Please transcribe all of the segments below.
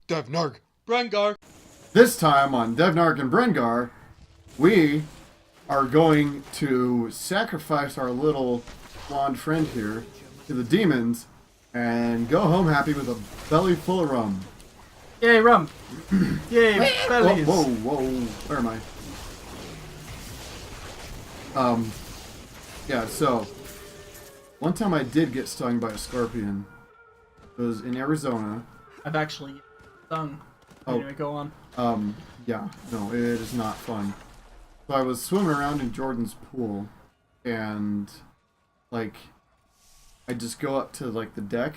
Devnarg, Brengar. This time on Devnarg and Brengar, we are going to sacrifice our little blonde friend here to the demons and go home happy with a belly full of rum. Yay, rum! Yay, bellies! Whoa, where am I? Yeah, so, one time I did get stung by a scorpion. It was in Arizona. I've actually stung. Anyway, go on. Yeah, no, it is not fun. So I was swimming around in Jordan's pool, and, like, I just go up to, like, the deck,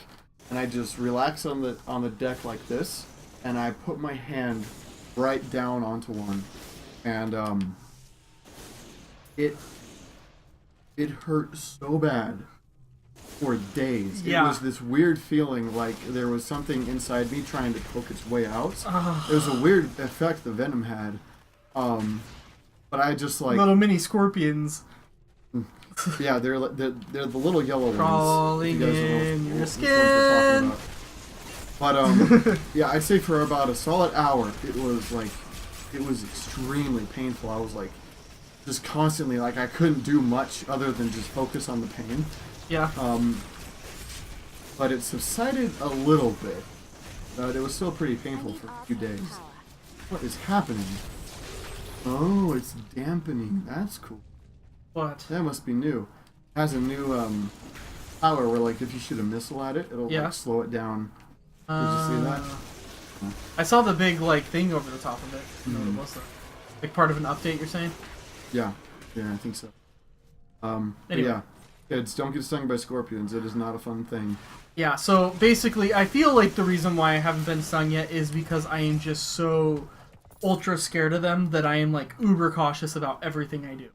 and I just relax on the deck like this, and I put my hand right down onto one, and, it hurt so bad for days. Yeah. It was this weird feeling like there was something inside me trying to poke its way out. It was a weird effect the venom had. But I just like... Little mini scorpions. Yeah, they're the little yellow Crawling ones. in your skin. But, yeah, I'd say for about a solid hour, it was extremely painful. I was like, just constantly, like, I couldn't do much other than just focus on the pain. Yeah. But it subsided a little bit. But it was still pretty painful for a few days. What is happening? Oh, it's dampening. That's cool. What? That must be new. It has a new power where, like, if you shoot a missile at it, it'll like, slow it down. Did you see that? I saw the big, like, thing over the top of it. What was that? Like part of an update, you're saying? Yeah, I think so. Anyway. Yeah, kids, don't get stung by scorpions. It is not a fun thing. Yeah, so basically, I feel like the reason why I haven't been stung yet is because I am just so ultra scared of them that I am, like, uber cautious about everything I do.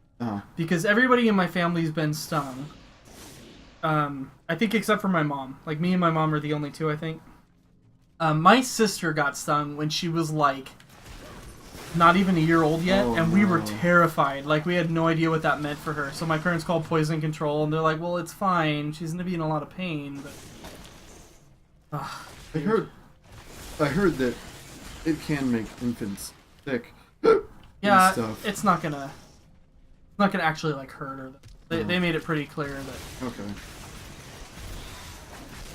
Because everybody in my family's been stung. I think except for my mom. Like, me and my mom are the only two, I think. My sister got stung when she was, like, not even a year old yet, and we were terrified. Like, we had no idea what that meant for her. So my parents called poison control, and they're like, well, it's fine. She's going to be in a lot of pain, but... I heard that it can make infants sick. Yeah, stuff. it's not gonna actually, like, hurt her. They made it pretty clear that... Okay.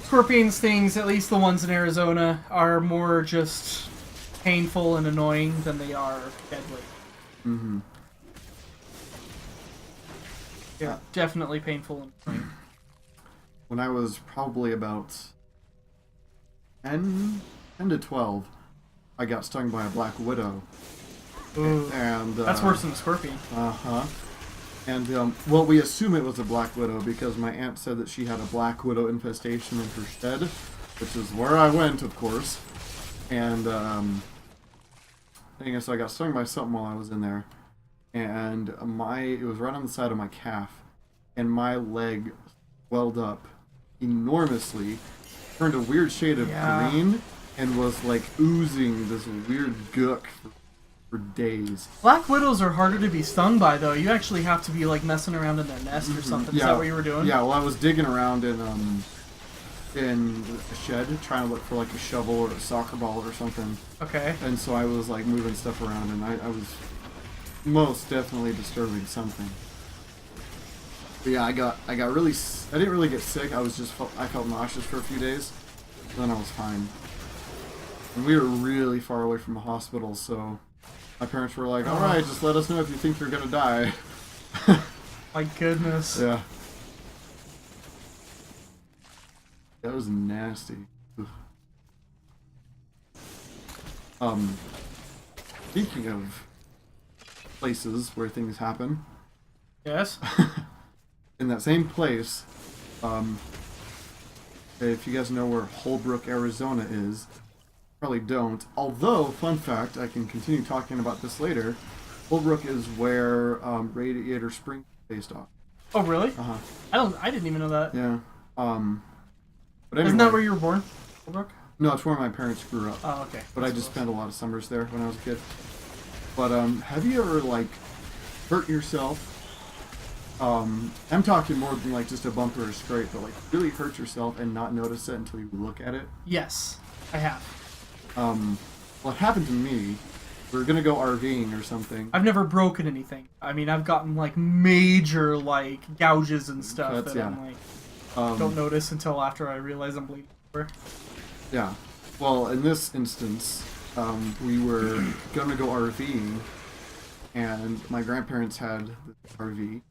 Scorpion stings, at least the ones in Arizona, are more just painful and annoying than they are deadly. Mm-hmm. Yeah, definitely painful and annoying. When I was probably about 10 to 12, I got stung by a black widow. Ooh, and that's worse than a scorpion. Uh-huh. And, well, we assume it was a black widow because my aunt said that she had a black widow infestation in her shed, which is where I went, of course. And, so I got stung by something while I was in there. And it was right on the side of my calf. And my leg swelled up enormously, turned a weird shade of green, and was, like, oozing this weird gook for days. Black widows are harder to be stung by, though. You actually have to be, like, messing around in their nest or something. Yeah. Is that what you were doing? Yeah, well, I was digging around in a shed, trying to look for, like, a shovel or a soccer ball or something. Okay. And so I was, like, moving stuff around, and I was most definitely disturbing something. But yeah, I got really... I didn't really get sick. I felt nauseous for a few days. Then I was fine. And we were really far away from a hospital, so... My parents were like, alright, just let us know if you think you're gonna die. My goodness. Yeah. That was nasty. Speaking of places where things happen. Yes? In that same place, if you guys know where Holbrook, Arizona is, probably don't. Although, fun fact, I can continue talking about this later. Holbrook is where Radiator Springs is based off. Oh, really? Uh-huh. I didn't even know that. Yeah. But anyway, Isn't that where you were born? Holbrook? No, it's where my parents grew up. Oh, okay. But I just spent a lot of summers there when I was a kid. But have you ever, like, hurt yourself? I'm talking more than, like, just a bump or a scrape, but, like, really hurt yourself and not notice it until you look at it? Yes, I have. what happened to me, we were gonna go RVing or something. I've never broken anything. I mean, I've gotten like major like gouges and stuff Cuts, that yeah. I'm like don't notice until after I realize I'm bleeding. Yeah. Well, in this instance, we were gonna go RVing, and my grandparents had this RV,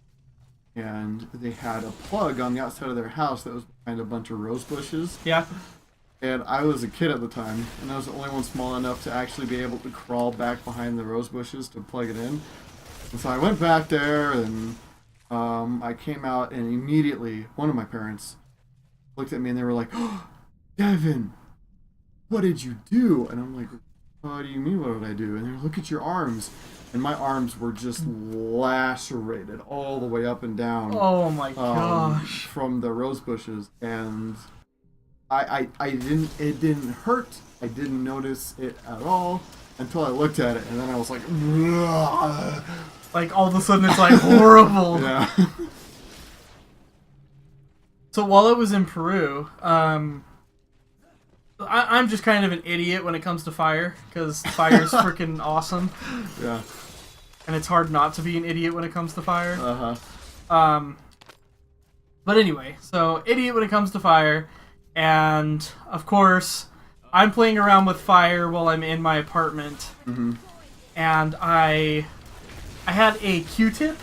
and they had a plug on the outside of their house that was behind a bunch of rose bushes. Yeah. And I was a kid at the time, and I was the only one small enough to actually be able to crawl back behind the rose bushes to plug it in. And so I went back there, and I came out, and immediately one of my parents looked at me, and they were like, "Oh, Devin, what did you do?" And I'm like, "What do you mean, what did I do?" And they're like, "Look at your arms." And my arms were just lacerated all the way up and down. Oh my gosh. From the rose bushes. And I didn't, it didn't hurt. I didn't notice it at all until I looked at it. And then I was like, "Ugh." Like all of a sudden it's like horrible. Yeah. So while I was in Peru, I'm just kind of an idiot when it comes to fire, because fire is freaking awesome. Yeah. And it's hard not to be an idiot when it comes to fire. Uh-huh. But anyway, so idiot when it comes to fire, and of course, I'm playing around with fire while I'm in my apartment, Mm-hmm. and I had a Q-tip,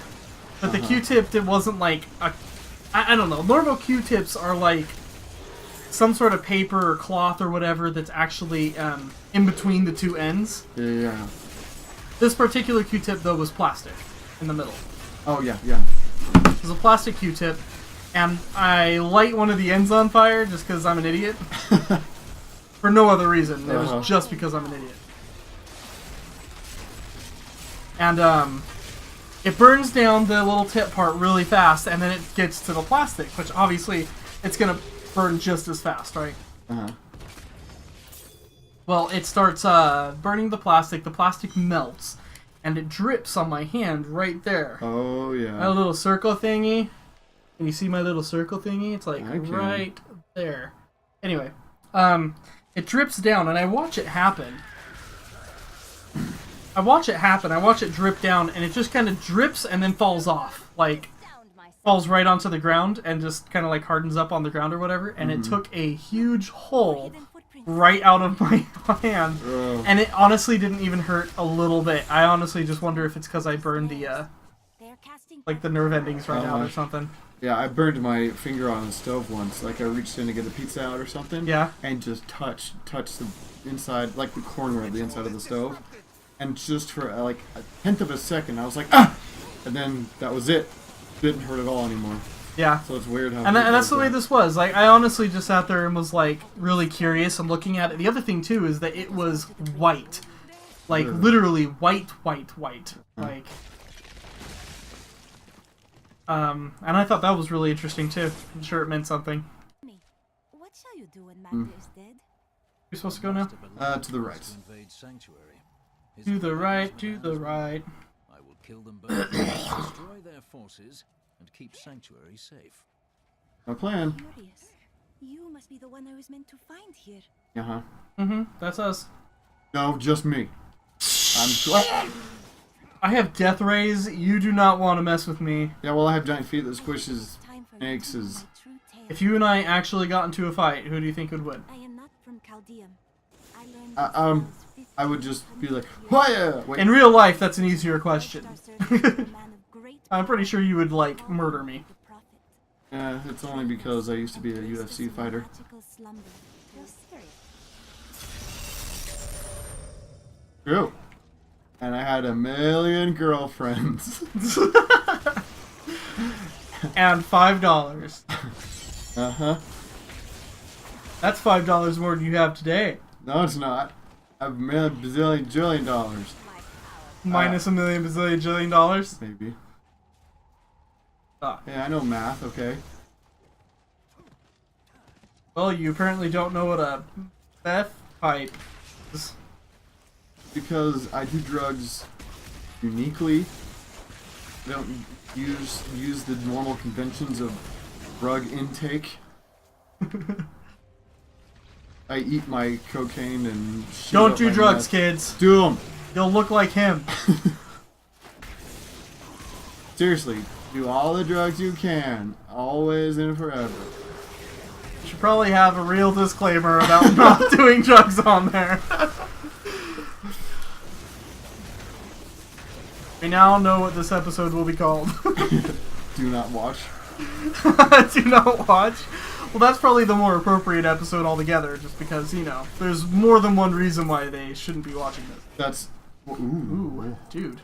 but the Q-tip, it wasn't like a... I don't know, normal Q-tips are like some sort of paper or cloth or whatever that's actually in between the two ends. Yeah. This particular Q-tip, though, was plastic in the middle. Oh, yeah, yeah. It was a plastic Q-tip, and I light one of the ends on fire just because I'm an idiot. For no other reason. It was just because I'm an idiot. And, it burns down the little tip part really fast, and then it gets to the plastic, which obviously it's going to burn just as fast, right? Uh-huh. Well, it starts burning the plastic melts, and it drips on my hand right there. Oh, yeah. My little circle thingy. Can you see my little circle thingy? It's like I can. right there. Anyway, it drips down, and I watch it happen. I watch it drip down, and it just kind of drips and then falls off. Like, falls right onto the ground and just kind of like hardens up on the ground or whatever. And it took a huge hole right out of my hand. Ugh. And it honestly didn't even hurt a little bit. I honestly just wonder if it's because I burned the, like the nerve endings right out or something. Yeah, I burned my finger on the stove once. Like, I reached in to get a pizza out or something. Yeah. And just touched the inside, like the corner of the inside of the stove. And just for like a tenth of a second, I was like, "Ah!" And then that was it. Didn't hurt at all anymore. Yeah. So it's weird how... And that's the way this was. Like, I honestly just sat there and was, like, really curious and looking at it. The other thing, too, is that it was white. Like, literally white. Like... And I thought that was really interesting, too. I'm sure it meant something. What shall you do when Master is dead? You're supposed to go now? To the right. To the right, to the right. I will kill them both, destroy their forces, and keep Sanctuary safe. My plan. Curious. You must be the one I was meant to find here. Uh-huh. Mm-hmm, that's us. No, just me. I'm... I have death rays. You do not want to mess with me. Yeah, well, I have giant feet that squishes snakes. If you and I actually got into a fight, who do you think would win? I am not from Chaldeum. I learned I would just be like, "Hiya!" Wait. In real life, that's an easier question. I'm pretty sure you would, like, murder me. Yeah, it's only because I used to be a UFC fighter. True. And I had a million girlfriends. And $5. Uh-huh. That's $5 more than you have today. No, it's not. I have a million, bazillion, jillion dollars. Minus a million, bazillion, jillion dollars? Maybe. Ah. Yeah, I know math, okay. Well, you apparently don't know what a meth pipe is. Because I do drugs uniquely. I don't use the normal conventions of drug intake. I eat my cocaine and shoot Don't up do my drugs, meth. kids. Do them. You'll look like him. Seriously, do all the drugs you can. Always and forever. You should probably have a real disclaimer about not doing drugs on there. We now know what this episode will be called. Do not watch. Do not watch. Well, that's probably the more appropriate episode altogether, just because, you know, there's more than one reason why they shouldn't be watching this. That's... Ooh, dude.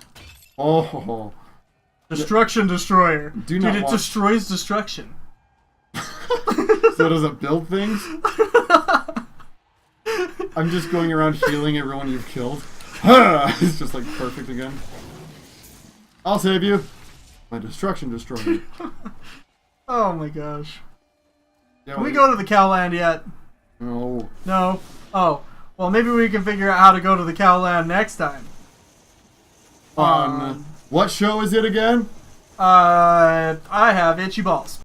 Oh. Destruction Destroyer. Do not Dude, it watch. destroys destruction. So does it build things? I'm just going around healing everyone you've killed. It's just like perfect again. I'll save you. My Destruction Destroyer. Oh my gosh. Yeah, Can we go to the Cowland yet? No. No? Oh. Well, maybe we can figure out how to go to the Cowland next time. What show is it again? I have itchy balls.